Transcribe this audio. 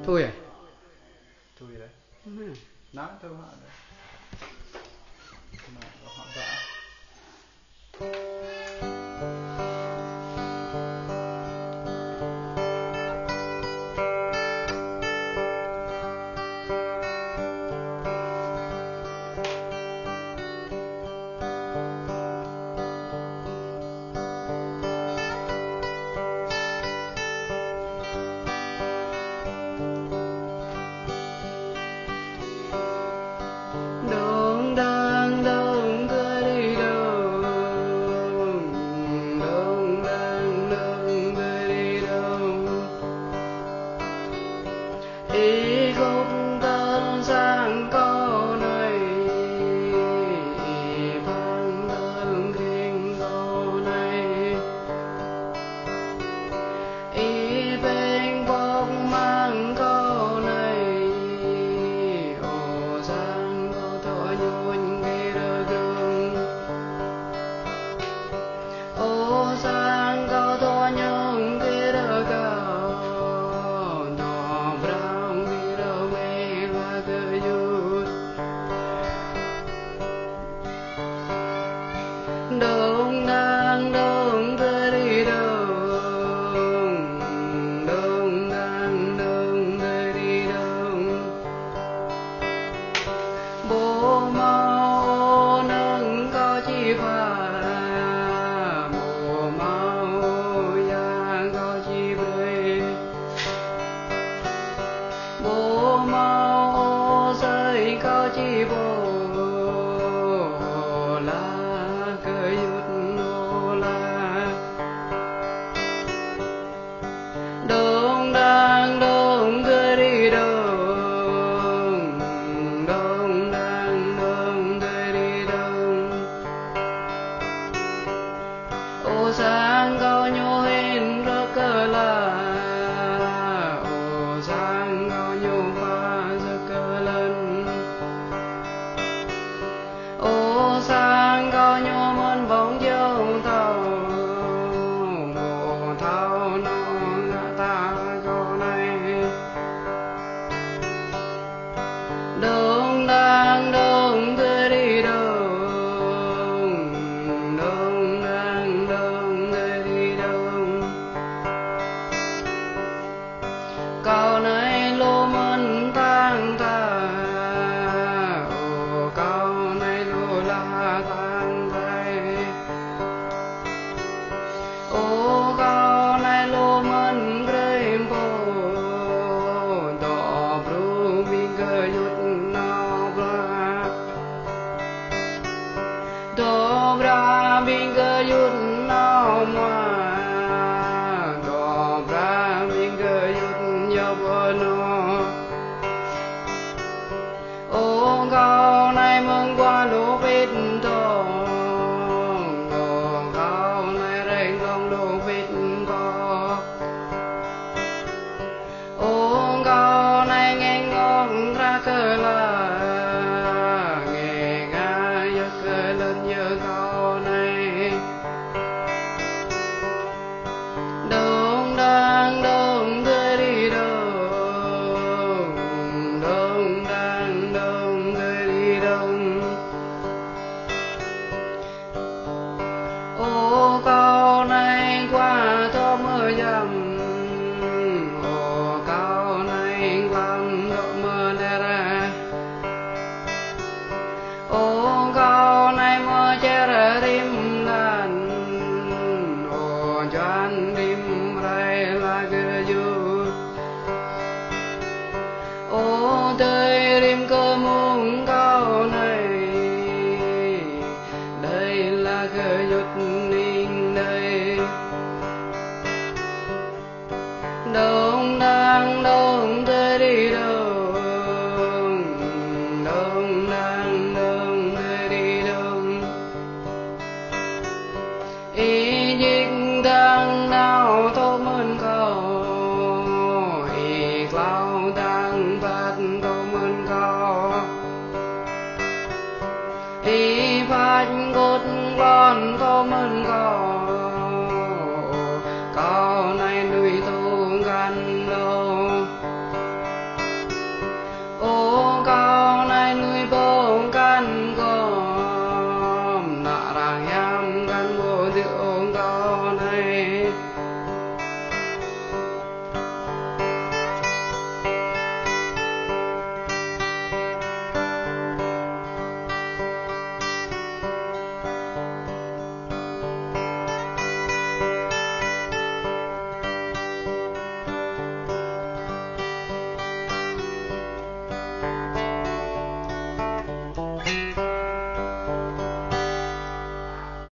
Thui à? Thui đấy. Đó, tôi họ đấy. Họ vợ. Ý khúc tân sang câu này, phang tân kinh câu này, ý bên bốc mang câu này, ô sang câu thọ nhuận gây ra gương, ô sang câu thọ nhuận gây ra gương. Đông đang đông tới đi đông, đông đang đông tới đi đông. Bố mau nâng có chi phà, bố mau giang có chi bơi, bố mau rơi có chi bố. Đông đang đông tới đi đông, đông đang đông tới đi đông. Ô sáng cao nhô hin rất cơ là, ô sáng cao nhô pha rất cơ lần. Ô sáng cao nhô mân bóng dâu tàu, mùa thao nó đông đang đông tới đi đông, đông đang đông tới đi đông. Câu này lô mân tăng ta, ô câu này lô la tăng tay, ô câu này lô mân rêm bồ, đỏ bru mình cơ yut. Dobra bingga yut nao ma, dobra bingga yut yabono. Ô câu này mừng qua lũ vít tông, ô câu này rèn công lũ vít bò. Ô câu này nghe ngon ra cơ la. Đông đang đông tới đi đông, đông đang đông tới đi đông. Ô câu này qua thọ mơ dầm, ô câu này qua thọ mơ nè ra. Ô câu này mơ chè ra rim lan, ô choan rim rai la cơ du. Ô tới rim cơ mung câu này, đây là cơ yut ninh đây. Đông đang đông tới đi đông, đông đang đông tới đi đông. Ý dịch đang nào thô mơn cầu, ý clau đang phát thô mơn cầu. Ý phát cốt lon thô mơn cầu, cầu